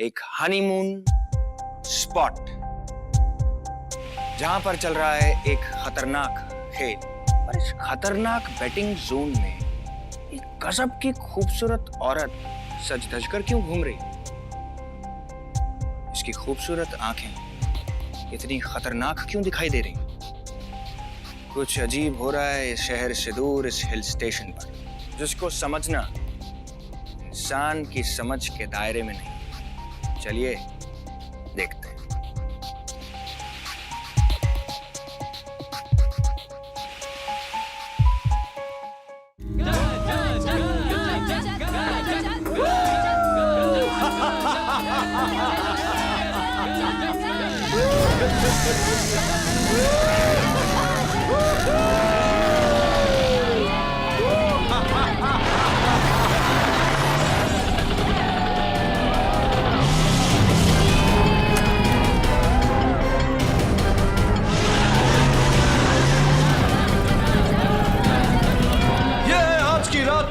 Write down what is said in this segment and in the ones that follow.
एक honeymoon spot जहां पर चल रहा है एक खतरनाक खेल। और इस खतरनाक बेटिंग जोन में एक गजब की खूबसूरत औरत सज धज कर क्यों घूम रही? इसकी खूबसूरत आंखें इतनी खतरनाक क्यों दिखाई दे रही? कुछ अजीब हो रहा है इस शहर से दूर, इस हिल स्टेशन पर, जिसको समझना इंसान की समझ के दायरे में नहीं। चलिए देखते हैं।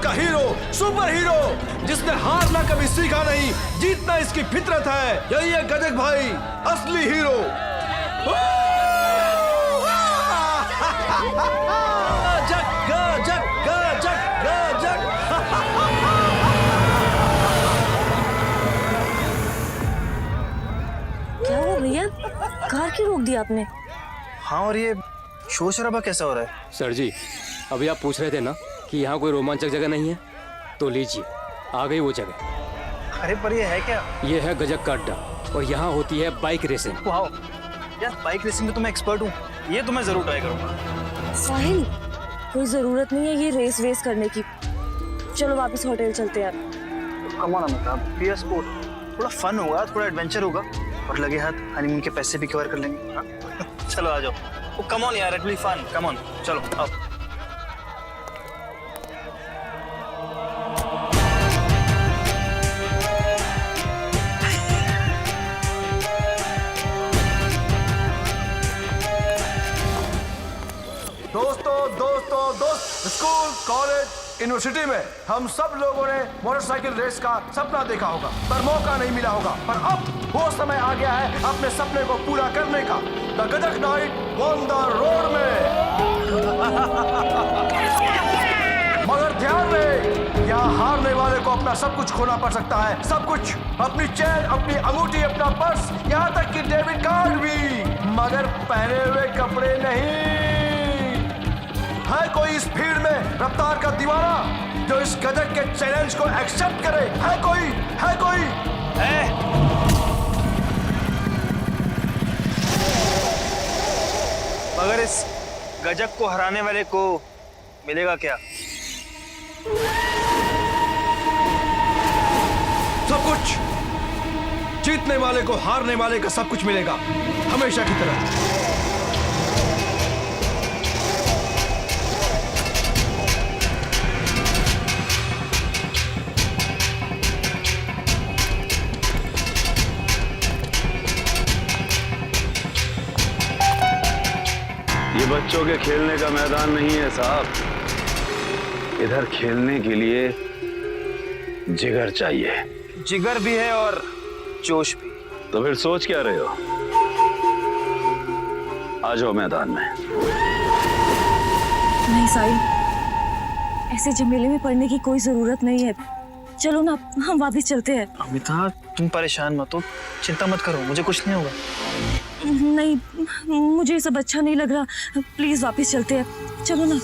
का हीरो, सुपर हीरो, जिसने हारना कभी सीखा नहीं, जीतना इसकी फितरत है। यही है गजक भाई, असली हीरो। गजक, गजक, गजक, गजक। क्या हुआ भैया, कार क्यों रोक दिया आपने? हाँ, और ये शोर शराबा कैसा हो रहा है? सर जी, अभी आप पूछ रहे थे ना कि यहाँ कोई रोमांचक जगह नहीं है, तो लीजिए आ गई वो जगह। अरे पर ये है क्या? ये है गजक का अड्डा और यहाँ होती है बाइक रेसिंग। वाओ यार, बाइक रेसिंग में तो मैं एक्सपर्ट हूँ, ये तो मैं जरूर ट्राई करूँगा। साहिल, कोई जरूरत नहीं है ये रेस वेस करने की। चलो वापस होटल चलते हैं। Come on Amitabh, be a sport. थोड़ा फन होगा, थोड़ा एडवेंचर होगा और लगे हाथ हनीमून के पैसे भी कवर कर लेंगे। हाँ? चलो आ जाओ। कम ऑन यार, it will be fun. Come on, चलो आओ। दोस्त, स्कूल, कॉलेज, यूनिवर्सिटी में हम सब लोगों ने मोटरसाइकिल रेस का सपना देखा होगा, पर मौका नहीं मिला होगा। पर अब वो समय आ गया है अपने सपने को पूरा करने का। The gajak night on the road में। मगर ध्यान रहे, यहाँ हारने वाले को अपना सब कुछ खोना पड़ सकता है। सब कुछ, अपनी चेन, अपनी अंगूठी, अपना पर्स, यहाँ तक कि डेबिट कार्ड भी, मगर पहने हुए कपड़े नहीं। है कोई इस भीड़ में रफ्तार का दीवाना जो इस गजक के चैलेंज को एक्सेप्ट करे? है कोई? है कोई? है। मगर इस गजक को हराने वाले को मिलेगा क्या? सब कुछ। जीतने वाले को हारने वाले का सब कुछ मिलेगा, हमेशा की तरह। ये बच्चों के खेलने का मैदान नहीं है साहब। इधर खेलने के लिए जिगर चाहिए। जिगर भी है और जोश भी। तो फिर सोच क्या रहे हो? आ जाओ मैदान में। नहीं साहिल, ऐसे झमेले में पड़ने की कोई जरूरत नहीं है। चलो ना, हम वापस चलते हैं। अमिताभ, तुम परेशान मत हो, चिंता मत करो, मुझे कुछ नहीं होगा। नहीं, मुझे ये सब अच्छा नहीं लग रहा। प्लीज वापस चलते हैं, चलो ना।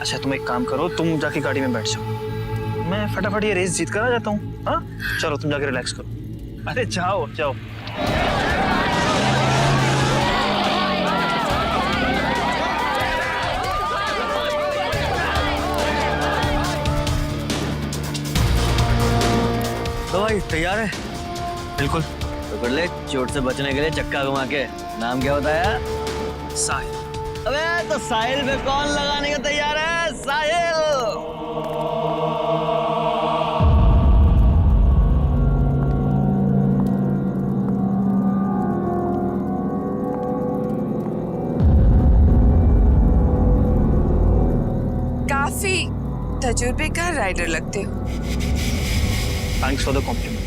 अच्छा तुम एक काम करो, तुम जाके गाड़ी में बैठ जाओ, मैं फटाफट ये रेस जीत कर आ जाता हूँ। हाँ चलो, तुम जाके रिलैक्स करो। अरे जाओ जाओ। तो भाई तैयार है? बिल्कुल। तो कर ले, चोट से बचने के लिए चक्का घुमा के। नाम क्या बताया? साहिल। अबे तो साहिल पे कौन लगाने का तैयार है? साहिल। काफी तजुर्बेकार राइडर लगते हो। Thanks for the compliment.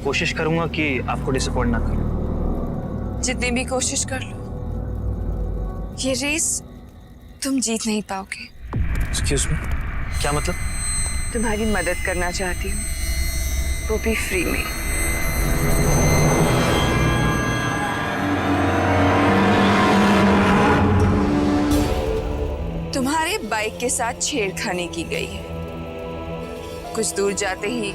कोशिश करूंगा कि आपको डिसअपॉइंट ना करूं। जितनी भी कोशिश कर लो, ये रेस तुम जीत नहीं पाओगे। एक्सक्यूज मी, क्या मतलब? तुम्हारी मदद करना चाहती हूँ, वो भी फ्री में। तुम्हारे बाइक के साथ छेड़खानी की गई है। कुछ दूर जाते ही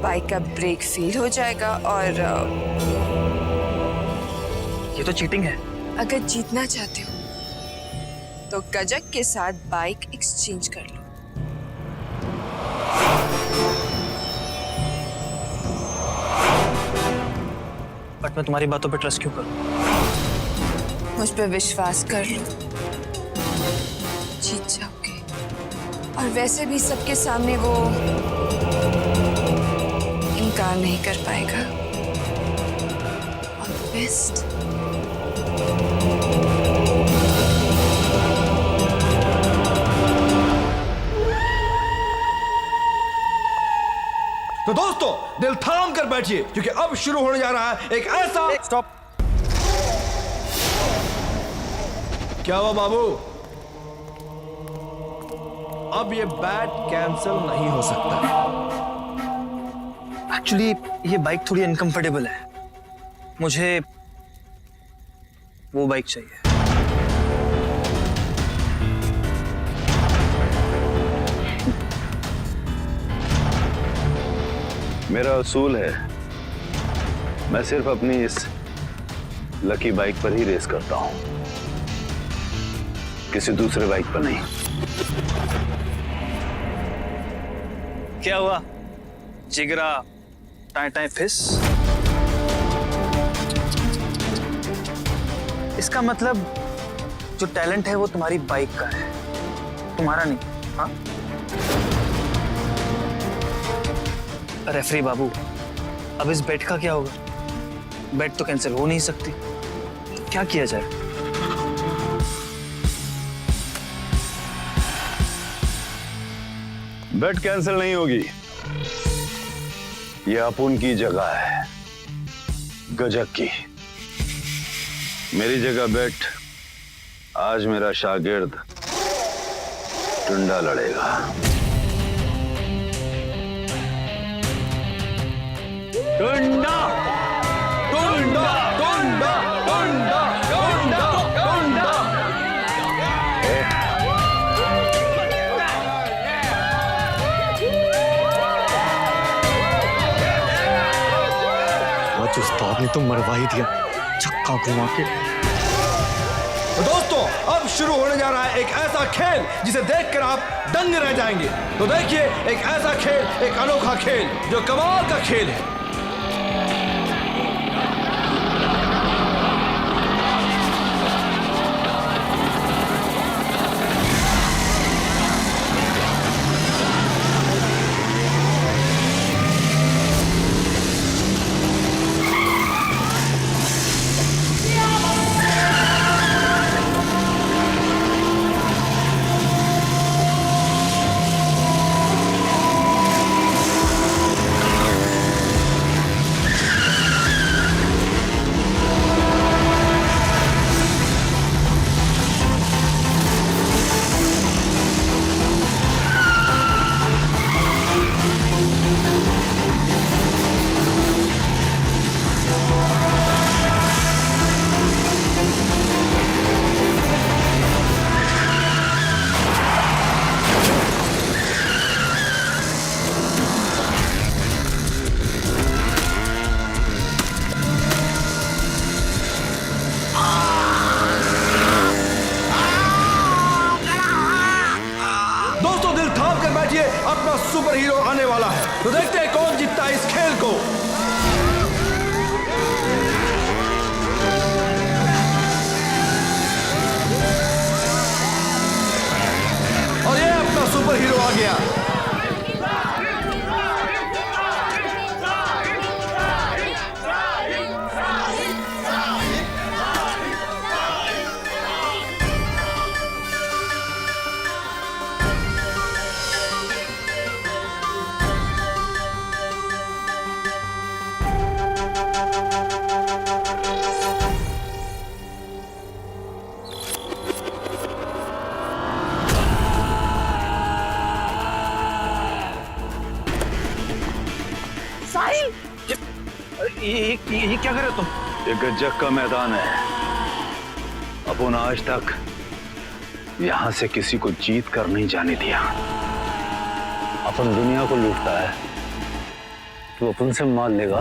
बाइक का ब्रेक फेल हो जाएगा और ये तो चीटिंग है। अगर जीतना चाहते हो तो गजक के साथ बाइक एक्सचेंज कर लो। बट मैं तुम्हारी बातों पे ट्रस्ट क्यों करूं? मुझ पे विश्वास कर लो, जीत जाओगे। और वैसे भी सबके सामने वो इनकार नहीं कर पाएगा। All the best. तो दोस्तों, दिल थाम कर बैठिए क्योंकि अब शुरू होने जा रहा है एक ऐसा। स्टॉप। क्या हुआ बाबू? अब ये बैट कैंसिल नहीं हो सकता। एक्चुअली ये बाइक थोड़ी अनकंफर्टेबल है, मुझे वो बाइक चाहिए। मेरा असूल है, मैं सिर्फ अपनी इस लकी बाइक पर ही रेस करता हूं, किसी दूसरे बाइक पर नहीं। क्या हुआ? जिगरा टाइ टाइ फिस? इसका मतलब जो टैलेंट है वो तुम्हारी बाइक का है, तुम्हारा नहीं। हाँ? रेफरी बाबू, अब इस बेट का क्या होगा? बेट तो कैंसिल हो नहीं सकती, क्या किया जाए? बेट कैंसिल नहीं होगी, यह अपुन की जगह है, गजक की। मेरी जगह बेट आज मेरा शागिर्द टुंडा लड़ेगा। टुंडा टुंडा टुंडा टुंडा टुंडा टुंडा। आज उस्ताद ने तो मरवा ही दिया, छक्का घुमा के। तो दोस्तों, अब शुरू होने जा रहा है एक ऐसा खेल जिसे देखकर आप दंग रह जाएंगे। तो देखिए, एक ऐसा खेल, एक अनोखा खेल जो कमाल का खेल है। ये क्या कर रहे हो तुम? ये गज्जक का मैदान है। अपन आज तक यहां से किसी को जीत कर नहीं जाने दिया। अपन दुनिया को लूटता है तो अपन से मार लेगा।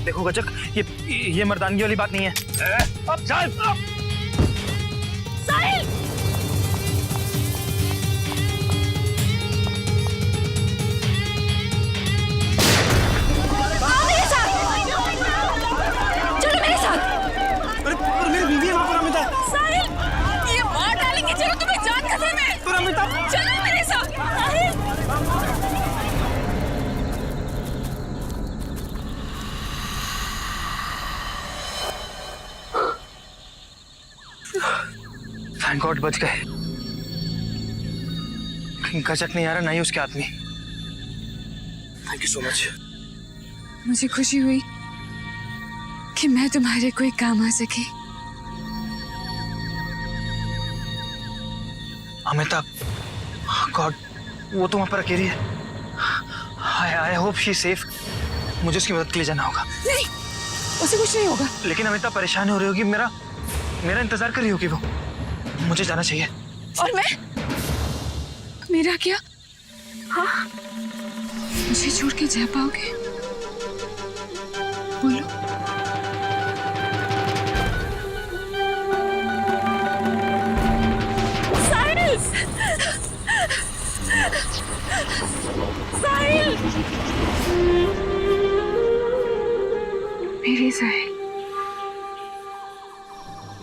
देखो गजक, ये मर्दानगी वाली बात नहीं है। अब चल। चलो मेरे साथ। पर मेरी बीवी है वहाँ पर अमिता। साहिल, ये मार डालेंगे। चलो तुम्हें जान कसम है। पर अमिता। चलो मेरे साथ। साहिल। थैंक गॉड बच गए। गजक नहीं आ रहा, नहीं उसके आदमी। Thank you so much. मुझे खुशी हुई कि मैं तुम्हारे कोई काम आ सकी। अमिता, गॉड, वो तो वहां पर अकेली है। I hope she safe. मुझे उसकी मदद के लिए जाना होगा। नहीं, उसे कुछ नहीं होगा। लेकिन अमिता परेशान हो रही होगी, मेरा इंतजार कर रही होगी वो। मुझे जाना चाहिए। और मैं? मेरा क्या? हाँ, मुझे छोड़ के जा पाओगे? बोलो। साहिल। साहिल। मेरे साहिल,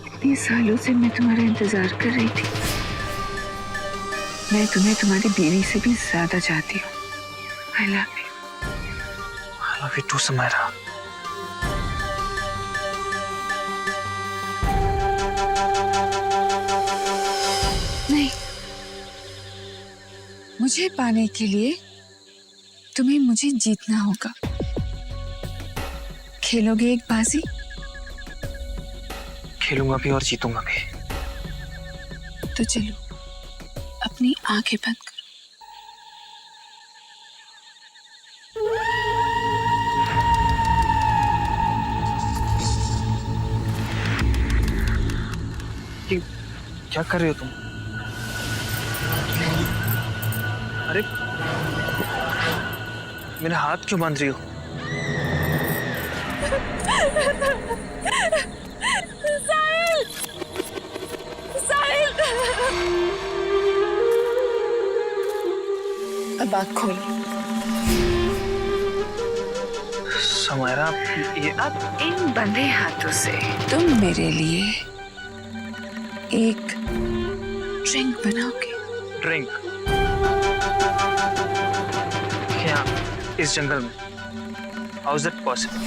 इतने सालों से मैं तुम्हारा इंतजार कर रही थी। मैं तुम्हें तुम्हारी बीवी से भी ज्यादा चाहती हूँ। I love you. I love you too, Samaira. नहीं, मुझे पाने के लिए तुम्हें मुझे जीतना होगा। खेलोगे एक बाजी? खेलूंगा भी और जीतूंगा भी। तो चलो, अपनी आंखें बंद करो। क्या कर रही हो तुम? अरे, मेरा हाथ क्यों बांध रही हो? साहिल। साहिल। अब आँख खोलो। समायरा, ये अब इन बंधे हाथों से तुम मेरे लिए एक ड्रिंक बनाओगे। ड्रिंक? क्या इस जंगल में? How is that possible?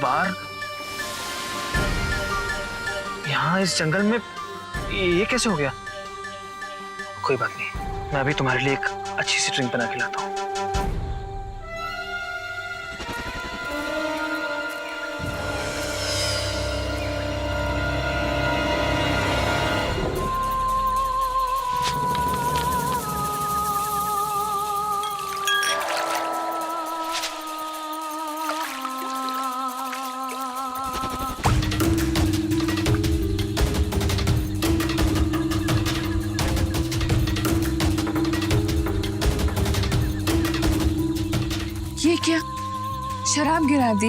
बाहर, यहाँ इस जंगल में ये कैसे हो गया? कोई बात नहीं, मैं अभी तुम्हारे लिए एक अच्छी सी ड्रिंक बना के लाता हूँ। ये क्या? शराब गिरा दी?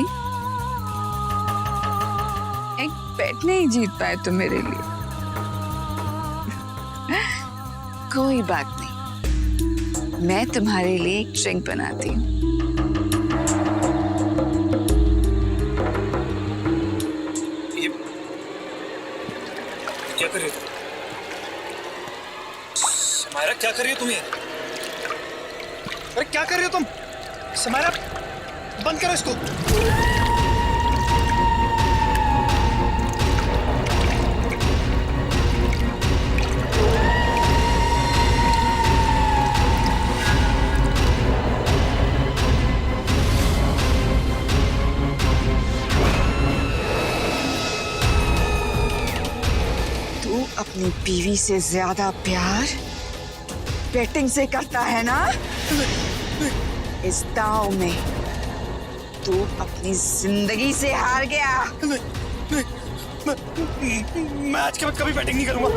एक पेट नहीं जीत पाए तुम मेरे लिए। कोई बात नहीं, मैं तुम्हारे लिए एक ड्रिंक बनाती हूँ। क्या कर रही हो? समायरा, क्या कर रही हो तुम ये? अरे क्या कर रही हो तुम? समायरा, बंद करो इसको। तू अपनी बीवी से ज्यादा प्यार बैटिंग से करता है ना? इस दांव में तू अपनी जिंदगी से हार गया। मैं आज के बाद कभी बैटिंग नहीं करूंगा।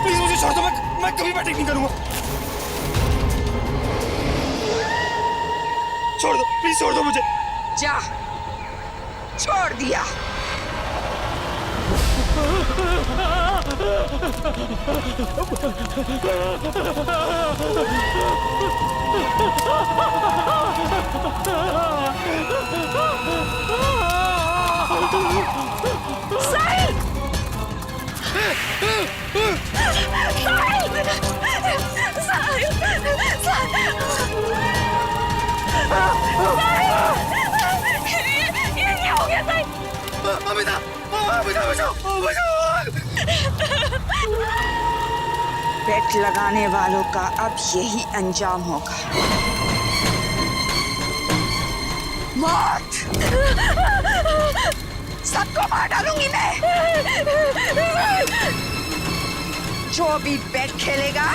प्लीज मुझे छोड़ दो, मैं कभी बैटिंग नहीं करूंगा। छोड़ दो, प्लीज छोड़ दो मुझे। जा, छोड़ दिया। साहिल! ये क्या हो गया साहिल? अमिता, बचाओ, बचाओ। बेट लगाने वालों का अब यही अंजाम होगा, मौत। सबको मार डालूंगी मैं। जो भी बेट खेलेगा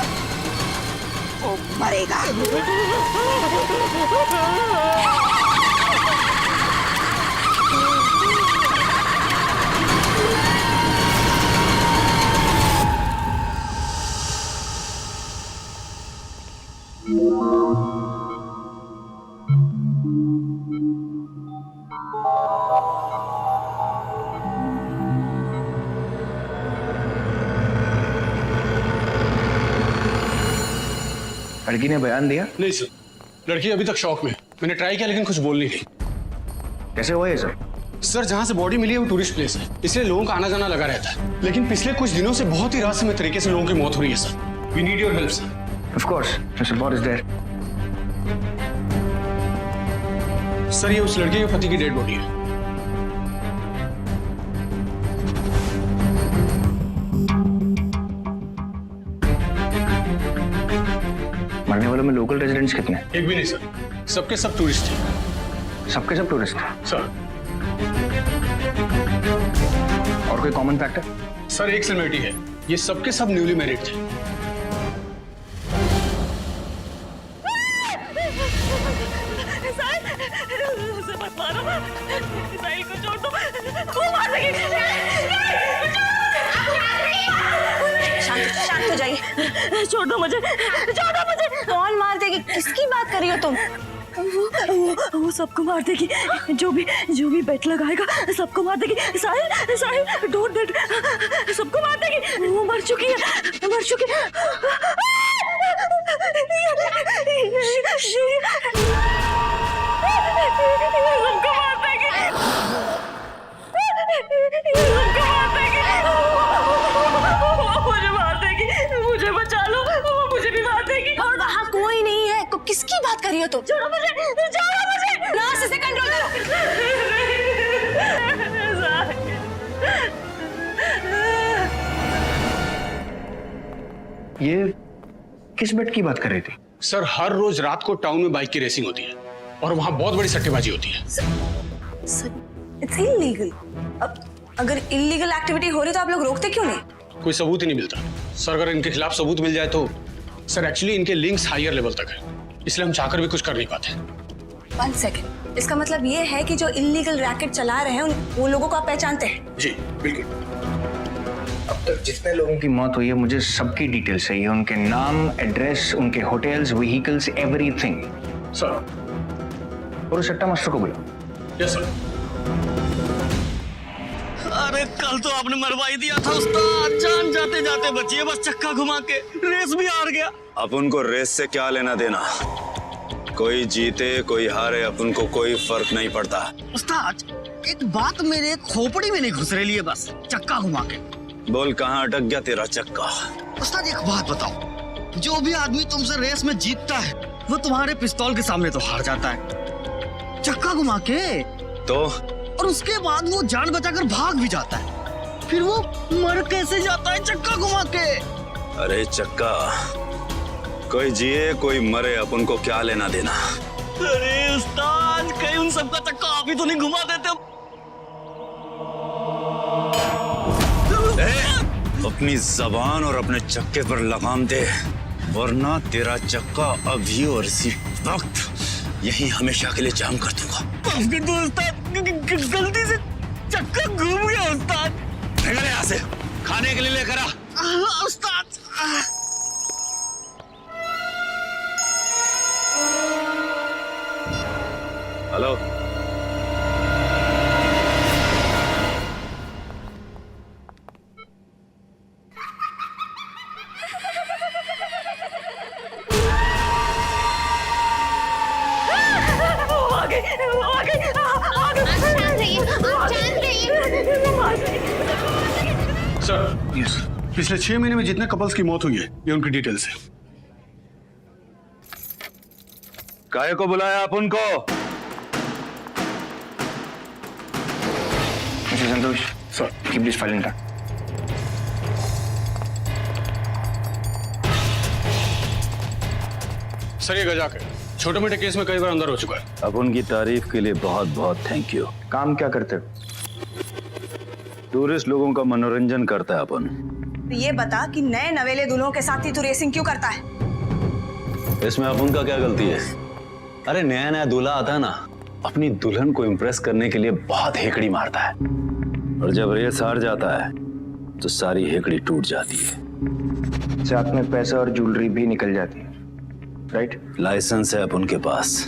वो मरेगा। लड़की ने बयान दिया? नहीं सर, लड़की अभी तक शॉक में। मैंने ट्राई किया लेकिन कुछ बोल नहीं रही। कैसे हुआ ये सब? सर, जहाँ से बॉडी मिली है वो टूरिस्ट प्लेस है, इसलिए लोगों का आना जाना लगा रहता है। लेकिन पिछले कुछ दिनों से बहुत ही रहस्यमय तरीके से लोगों की मौत हो रही है sir. We need your help sir. Of course, Mr. Bott is there. Sir, ये उस लड़के के पति की डेड बॉडी है। मरने वालों में लोकल रेजिडेंट्स कितने? एक भी नहीं सर, सबके सब टूरिस्ट हैं। सबके सब टूरिस्ट हैं? सर, और कोई कॉमन फैक्टर? सर एक सिमिलरिटी है, ये सबके सब न्यूली मैरिड थे। शांत हो जाइए। छोड़ दो मुझे, छोड़ दो मुझे। कौन मार देगी? किसकी बात कर रही हो तुम? वो सबको मार देगी। जो भी बेट लगाएगा सबको मार देगी। साहिल, साहिल, डोंट डेट। सबको मार देगी। वो मर चुकी है, मर चुकी है। सबको मार देगी। मुझे मार देगी। मुझे बचा लो, वो मुझे भी मार देगी। और वहाँ कोई नहीं है। किसकी बात कर रही हो तुम? छोड़ो मुझे, छोड़ो मुझे। नास इसे कंट्रोल करो। ये किस बेट की बात कर रही थी? सर, हर रोज रात को टाउन में बाइक की रेसिंग होती है और वहाँ बहुत बड़ी सट्टेबाजी होती है। It's illegal. अब अगर इलीगल एक्टिविटी हो रही तो आप लोग रोकते क्यों नहीं? कोई सबूत ही नहीं मिलता। सर, अगर इनके खिलाफ सबूत मिल जाए तो सर एक्चुअली इनके लिंक्स हायर लेवल तक है, इसलिए हम चाहकर भी कुछ कर नहीं पाते। 1 सेकेंड, इसका मतलब ये है कि जो इलीगल रैकेट चला रहे हैं वो लोगों को आप पहचानते हैं? जी बिल्कुल। अब तक जितने लोगों की मौत हुई है मुझे सबकी डिटेल्स चाहिए, उनके नाम, एड्रेस, उनके होटल्स, व्हीकल्स, एवरीथिंग। सर। और उस सट्टा मास्टर को बुलाओ। Yes sir. अरे कल तो आपने मरवाई दिया था उस्ताद, जान जाते जाते बची है, बस चक्का घुमा के रेस भी हार गया। अपन को रेस से क्या लेना देना, कोई जीते कोई हारे अपन को कोई फर्क नहीं पड़ता। उस्ताद एक बात मेरे खोपड़ी में नहीं घुस रही है, बस चक्का घुमा के। बोल कहाँ अटक गया तेरा चक्का? उस्ताद एक बात बताओ, जो भी आदमी तुमसे रेस में जीतता है वो तुम्हारे पिस्तौल के सामने तो हार जाता है चक्का घुमा के, तो और उसके बाद वो जान बचाकर भाग भी जाता है, फिर वो मर कैसे जाता है चक्का घुमा के? अरे चक्का, कोई जिए कोई मरे अपन को क्या लेना देना। अरे उस्ताद कहीं उन सबका चक्का आप ही तो नहीं घुमा देते? अपनी जबान और अपने चक्के पर लगाम दे, वरना तेरा चक्का अभी और इसी वक्त यही हमेशा के लिए जाम कर दूंगा। गलती से चक्का घूम गया उस्ताद। निकल यहाँ से, खाने के लिए लेकर आ। उस्ताद हेलो, सर, पिछले 6 महीने में जितने कपल्स की मौत हुई है ये उनकी डिटेल्स है। काहे को बुलाया आप उनको? Mister Santosh, sir, keep this file intact. Sir ये गजाक है, छोटे मोटे केस में कई बार अंदर हो चुका है। अब उनकी तारीफ के लिए बहुत बहुत थैंक यू। काम क्या करते हो? टूरिस्ट लोगों का मनोरंजन करता है अपन। ये बता कि नए नवेले दुल्हों के साथ ही तू रेसिंग क्यों करता है? इसमें अपन का क्या गलती है? अरे नया नया दूल्हा आता है ना, अपनी दुल्हन को इम्प्रेस करने के लिए बहुत हेकड़ी मारता है, और जब रेस हार जाता है तो सारी हेकड़ी टूट जाती है। साथ में पैसा और ज्वेलरी भी निकल जाती है, राइट? लाइसेंस है अपन के पास,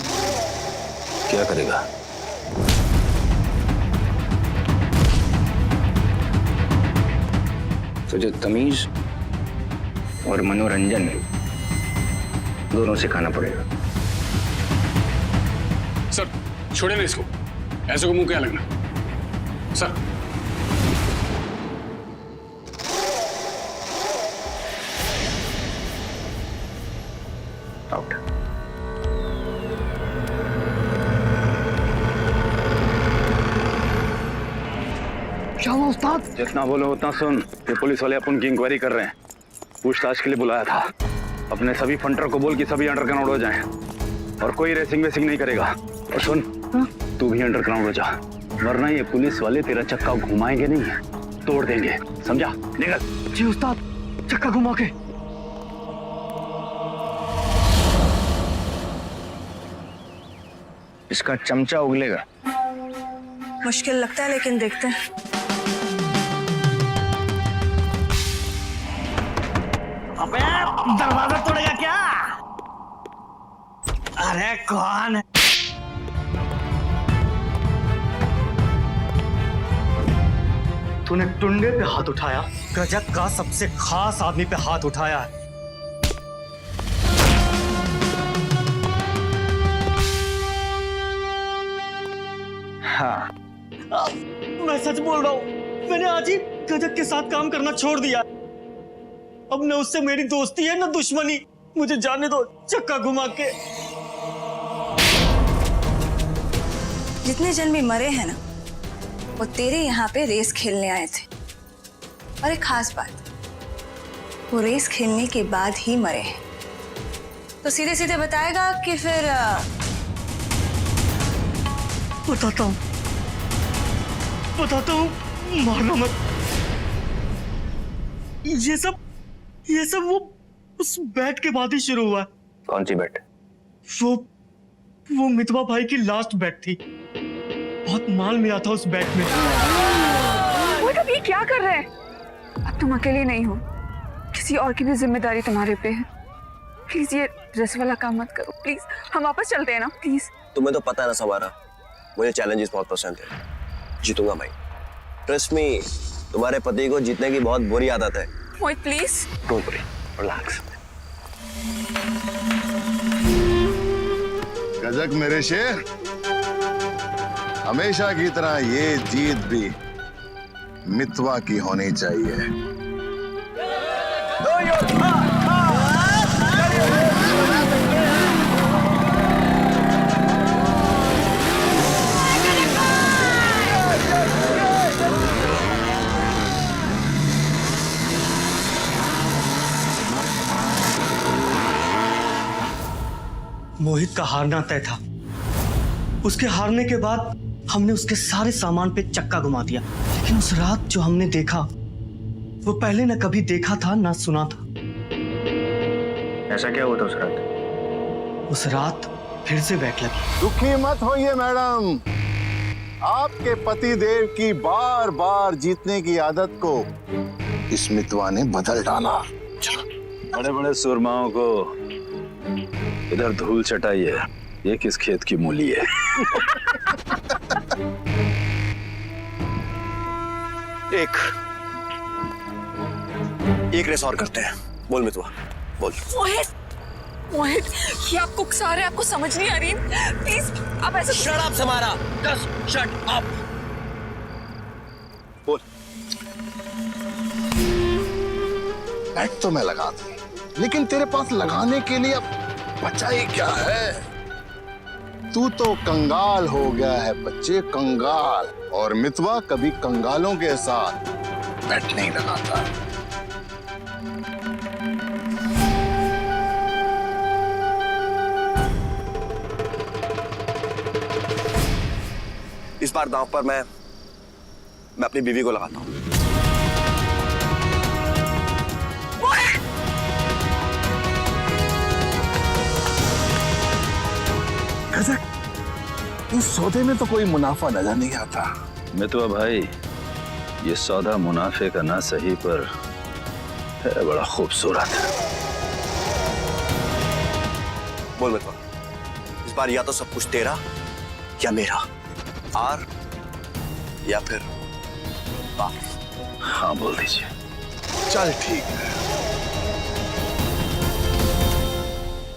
क्या करेगा? तुझे तमीज और मनोरंजन दोनों सिखाना पड़ेगा। सर छोड़े ना इसको, ऐसे को मुंह क्या लगना। Sir out. क्या हुआ उस्ताद? जितना बोलो उतना सुन। ये पुलिस वाले अपन की इंक्वायरी कर रहे हैं, पूछताछ के लिए बुलाया था। अपने सभी फंटर को बोल कि सभी अंडरग्राउंड हो जाएं, और कोई रेसिंग वेसिंग नहीं करेगा। और सुन, तू भी अंडरग्राउंड हो जा, वरना ये पुलिस वाले तेरा चक्का घुमाएंगे नहीं, तोड़ देंगे, समझा? निकल। जी उस्ताद, चक्का घुमा के। इसका चमचा उगलेगा। मुश्किल लगता है लेकिन देखते हैं। अबे दरवाजा तोड़ेगा क्या? अरे कौन है? तूने टुंडे पे हाथ उठाया, गजक का सबसे खास आदमी पे हाथ उठाया है। हाँ, मैं सच बोल रहा हूँ, मैंने आज ही गजक के साथ काम करना छोड़ दिया। अब न उससे मेरी दोस्ती है न दुश्मनी। मुझे जाने दो, चक्का घुमा के। जितने जन भी मरे हैं ना, वो तेरे यहाँ पे रेस खेलने आए थे। और एक खास बात, वो रेस खेलने के बाद ही मरे हैं। तो सीधे सीधे बताएगा कि फिर बताता हूँ, मारना मत। ये सब वो उस बैट के बाद ही शुरू हुआ। कौन सी बेट? वो मितवा भाई की लास्ट बैट थी। बहुत माल मिला था उस बैट में। मतलब ये क्या कर रहे हैं? अब तुम अकेले नहीं हो, किसी और की भी जिम्मेदारी तुम्हारे पे है। प्लीज ये ड्रेस वाला काम मत करो, प्लीज। हम वापस चलते हैं ना, प्लीज। तुम्हें तो पता है ना सवारा, मुझे चैलेंजेस बहुत पसंद है। जीतूंगा भाई, ट्रस्ट मी। तुम्हारे पति को जीतने की बहुत बुरी आदत है। Mohit please. Don't worry, relax. गजक मेरे शेर, हमेशा की तरह ये जीत भी मितवा की होनी चाहिए। मोहित का हारना तय था। उसके हारने के बाद हमने उसके सारे सामान पे चक्का घुमा दिया। लेकिन उस रात जो हमने देखा वो पहले ना कभी देखा था ना सुना था। ऐसा क्या हुआ था उस रात? उस रात फिर से बैठ लगी। दुखी मत होइए मैडम, आपके पति देव की बार बार जीतने की आदत को इस मितवा ने बदल डाला। बड़े बड़े सुरमाओं को इधर धूल चटाइए, ये किस खेत की मूली है? एक रेस और करते हैं। बोल मितवा, बोल। मोहित, ये आपको उकसा रहे हैं, आपको समझ नहीं आ रही। प्लीज आप ऐसे shut up Samara, just shut up. बोल। बैट तो मैं लगा दूं, लेकिन तेरे पास लगाने के लिए अब बचा ही क्या है? तू तो कंगाल हो गया है बच्चे, कंगाल। और मितवा कभी कंगालों के साथ बैट नहीं लगाता। इस बार दांव पर मैं अपनी बीवी को लगाता हूं। गजक, इस सौदे में तो कोई मुनाफा नजर नहीं आता। मितवा भाई, ये सौदा मुनाफे का ना सही पर है बड़ा खूबसूरत। बोल मितवा, इस बार या तो सब कुछ तेरा या मेरा, हार या फिर बाप। हाँ बोल दीजिए। चल ठीक है।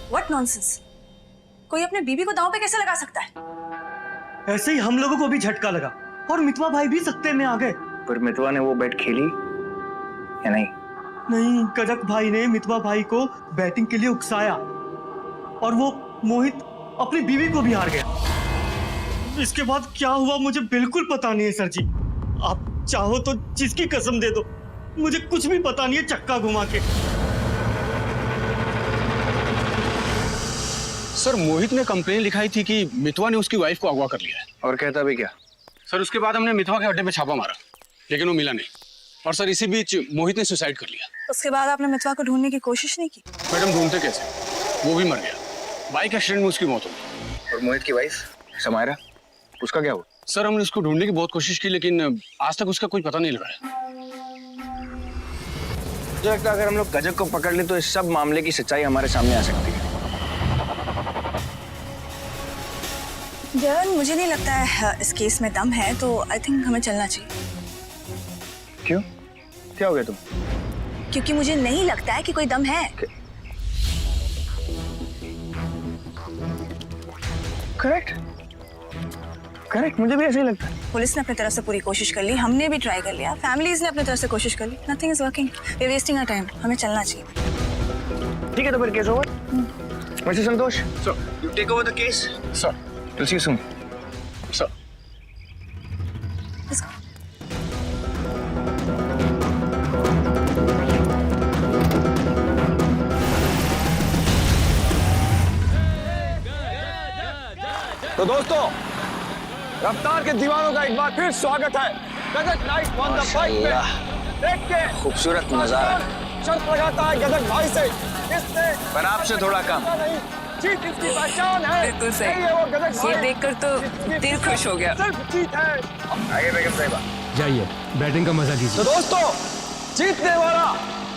व्हाट नॉनसेंस, कोई अपने बीबी को दांव पे कैसे लगा सकता है? ऐसे ही हम लोगों को भी झटका लगा और मितवा भाई भी सत्ते में आ गए। पर मितवा ने वो बैट खेली या नहीं? नहीं, गजक भाई ने मितवा भाई को बैटिंग के लिए उकसाया और वो मोहित अपनी बीवी को भी हार गया। इसके बाद क्या हुआ मुझे बिल्कुल पता नहीं है सर जी। आप चाहो तो जिसकी कसम दे दो, मुझे कुछ भी पता नहीं है चक्का घुमा के। सर मोहित ने कंप्लेन लिखाई थी कि मितवा ने उसकी वाइफ को अगवा कर लिया है। और कहता भी क्या? सर उसके बाद हमने मितवा के अड्डे पे छापा मारा, लेकिन वो मिला नहीं। और सर इसी बीच मोहित ने सुसाइड कर लिया। उसके बाद आपने मितवा को ढूंढने की कोशिश नहीं की? मैडम ढूंढते कैसे, वो भी मर गया। बाइक एक्सीडेंट में उसकी मौत हो गई। और मोहित की वाइफ समायरा, उसका क्या हुआ? सर हमने उसको ढूंढने की बहुत कोशिश की, लेकिन आज तक उसका कोई पता नहीं लगा है। मुझे लगता है अगर हम लोग गजक को पकड़ ले तो इस सब मामले की सच्चाई हमारे सामने आ सकती है। जयन, मुझे नहीं लगता है इस केस में दम है, तो आई थिंक हमें चलना चाहिए। क्यों, क्या हो गया तुम? क्योंकि मुझे नहीं लगता है कि कोई दम है। करेक्ट करेक्ट, मुझे भी ऐसा ही लगता है। पुलिस ने अपनी तरफ से पूरी कोशिश कर ली, हमने भी ट्राई कर लिया, फैमिलीज ने अपनी तरफ से कोशिश कर ली। Nothing is working, we are wasting our time. हमें चलना चाहिए। ठीक है, तो फिर केस ओवर। वैसे Santosh, sir, you take over the case. Sir will see you soon. Sir Let's go. तो दोस्तों, रफ्तार के दीवानों का एक बार फिर स्वागत है गजक नाइट ऑन द बाइक पे। देख के खूबसूरत नजारा है। शर्त लगाता है गजक भाई से, इसने पर आपसे थोड़ा कम। जीत इसकी पहचान है। बिल्कुल सही। यही है वो गजक भाई। ये देखकर तो दिल खुश हो गया। सिर्फ जीत है। आगे बेगम साहिबा। जाइए, बैटिंग का मजा तो लीजिए। दोस्तों, जीतने वाला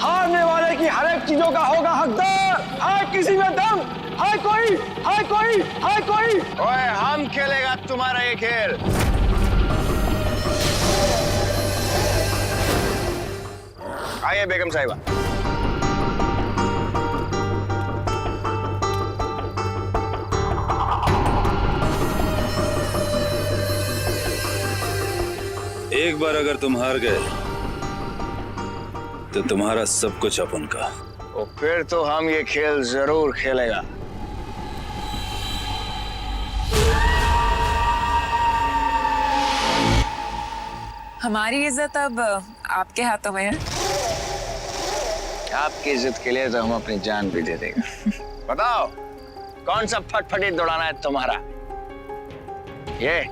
हारने वाले की हर एक चीजों का होगा हकदार। है किसी में दम? है कोई? है कोई? है कोई? ओए, हम खेलेगा तुम्हारा ये खेल। आइए बेगम साहिबा। एक बार अगर तुम हार गए तो तुम्हारा सब कुछ अपन का। तो फिर तो हम ये खेल जरूर खेलेगा। हमारी इज्जत अब आपके हाथों में है। आपकी इज्जत के लिए तो हम अपनी जान भी दे देंगे। बताओ, कौन सा फटफटी दौड़ाना है तुम्हारा? ये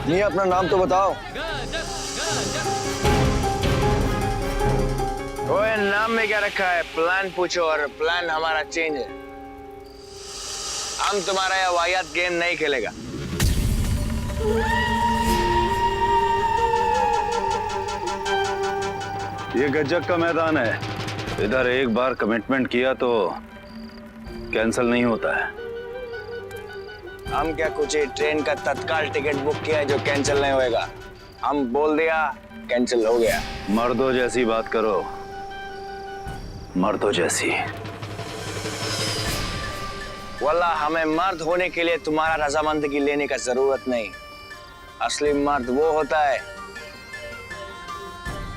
नहीं अपना नाम तो बताओ। ओए नाम में क्या रखा है? प्लान पूछो और प्लान हमारा चेंज है। हम तुम्हारा यह वाहियात गेम नहीं खेलेगा। ये गजक का मैदान है, इधर एक बार कमिटमेंट किया तो कैंसिल नहीं होता है। हम क्या कुछ ट्रेन का तत्काल टिकट बुक किया है जो कैंसिल नहीं होएगा। हम बोल दिया कैंसिल हो गया। मर्दों जैसी बात करो, मर्दों जैसी। वल्लाह हमें मर्द होने के लिए तुम्हारा रजामंदगी लेने का जरूरत नहीं। असली मर्द वो होता है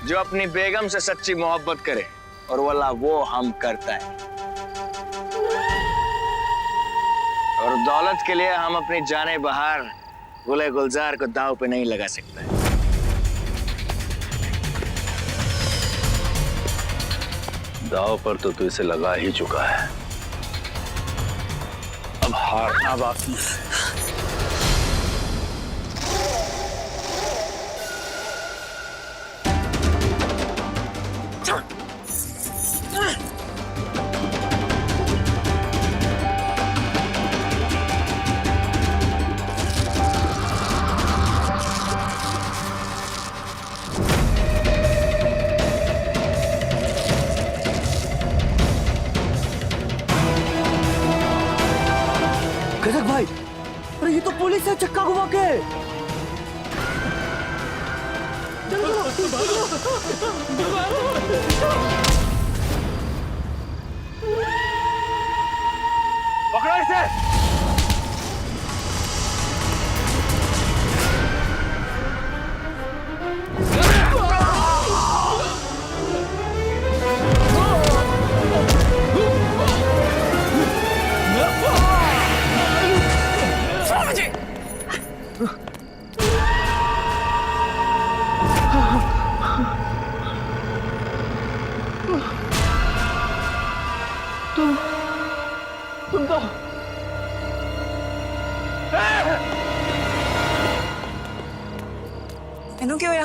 जो अपनी बेगम से सच्ची मोहब्बत करे, और वल्लाह वो हम करता है। और दौलत के लिए हम अपनी जाने बहार गुले गुलजार को दांव पे नहीं लगा सकते। दाव पर तो तू इसे लगा ही चुका है, अब हारना बाकी है। गजक भाई, अरे ये तो पुलिस है, चक्का घुमा के। पकड़ो इसे। तुम तो इन्हों क्या होया?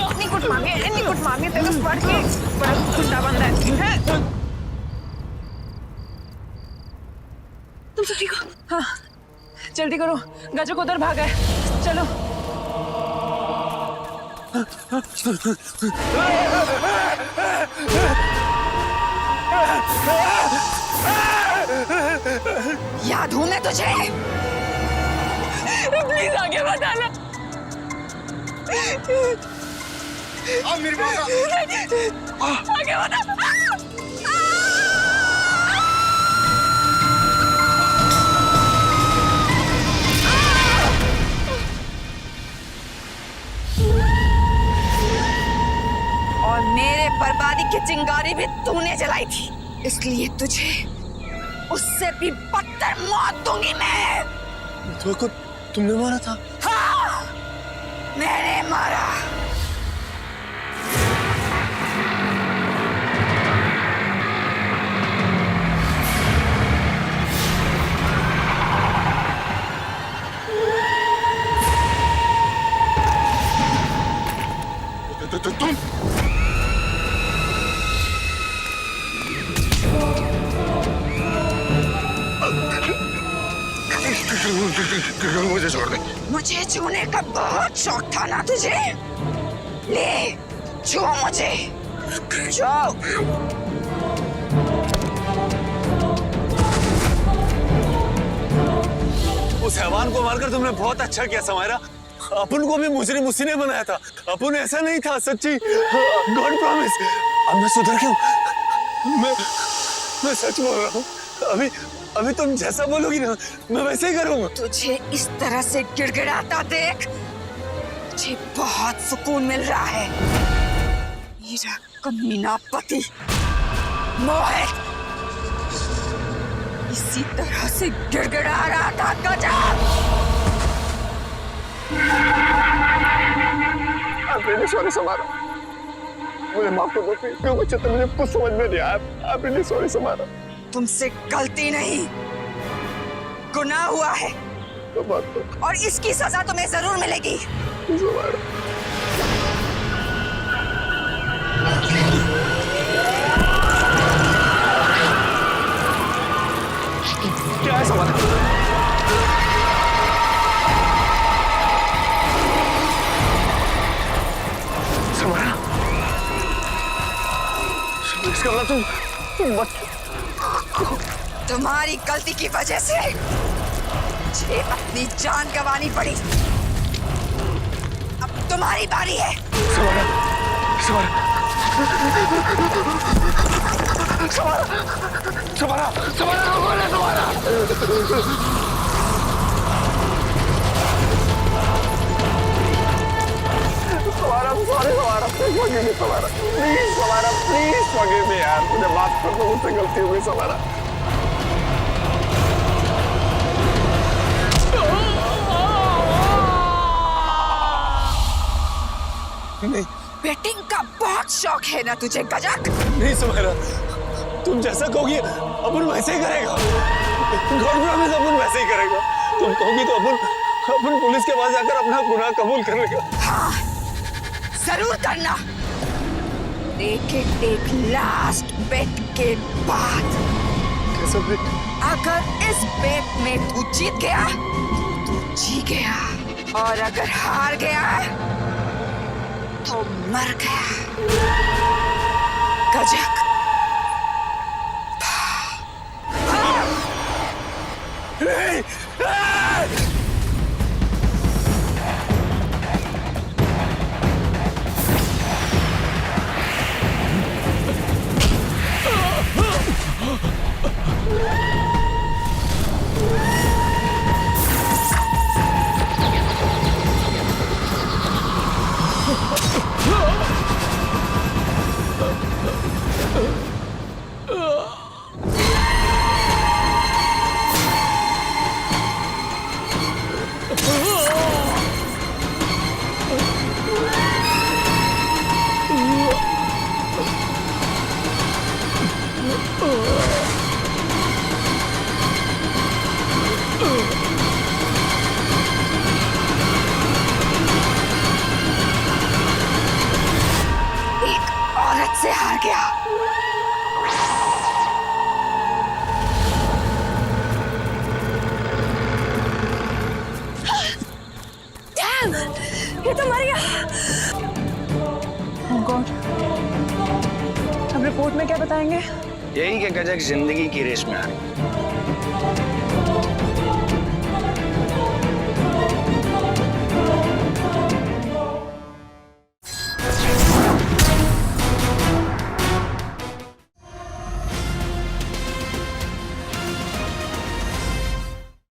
इतनी कुट मांगे तेरे को पढ़ के बड़ा खुदा बंदा है। तुम सब ठीक हो? हाँ, जल्दी करो, गजक उधर भागा है। चलो। याद हूं मैं तुझे? प्लीज आगे बताना। मेरी बात आगे बता। और मेरे बर्बादी की चिंगारी भी तूने जलाई थी, इसलिए तुझे उससे भी बदतर मौत दूंगी मैं। तो तुमने मारा था? हाँ, मैंने मारा। तुम मुझे छोड़ दे। मुझे छूने का बहुत शौक था ना तुझे? ले छू मुझे, छू। उस हैवान को मारकर तुमने बहुत अच्छा किया समायरा। अपन को भी मुजरिम उसी ने बनाया था, अपन ऐसा नहीं था। सच्ची, गॉड प्रॉमिस। अब मैं सुधर गया हूँ, मैं सच बोल रहा हूँ। अभी अभी तुम जैसा बोलोगी ना मैं वैसे ही करूंगा। तुझे इस तरह से गिड़गिड़ाता देख मुझे बहुत सुकून मिल रहा है। मेरा कमीना पति मोहित इसी तरह से गिड़गिड़ा रहा था। गजब। आप रियली सॉरी समारा, मुझे माफ कर दो प्लीज। क्यों बच्चे तो मुझे कुछ समझ में नहीं आया। आप रियली सॉरी समारा। तुमसे गलती नहीं गुनाह हुआ है तो बात तो और इसकी सजा तुम्हें जरूर मिलेगी। समारा। क्या है समारा? समारा इसका मतलब तुम तुम्हारी गलती की वजह से मुझे अपनी जान गंवानी पड़ी। अब तुम्हारी बारी है। समारा समारा समारा समारा समारा बोले Samara. Samara sorry Samara, please forgive me Samara, please Samara, please forgive me यार, मुझे माफ कर दो, मुझसे गलती हो गई समारा। नहीं बेटिंग का बहुत शौक है ना तुझे गजक? नहीं समारा, तुम जैसा कहोगी अपन वैसे ही करेगा। गॉड प्रॉमिस अपन वैसे ही करेगा। तुम कहोगी तो अपन पुलिस के पास जाकर अपना गुनाह कबूल कर लेगा। हाँ जरूर करना, लेकिन एक लास्ट बेट के बाद। कैसा बेट? अगर इस बेट में तू जीत गया तो जी गया, और अगर हार गया तो मर गया। गजक। से हार गया। Damn! ये तो मर गया। Oh God! अब रिपोर्ट में क्या बताएंगे? यही कि गजक जिंदगी की रेस में आ रही।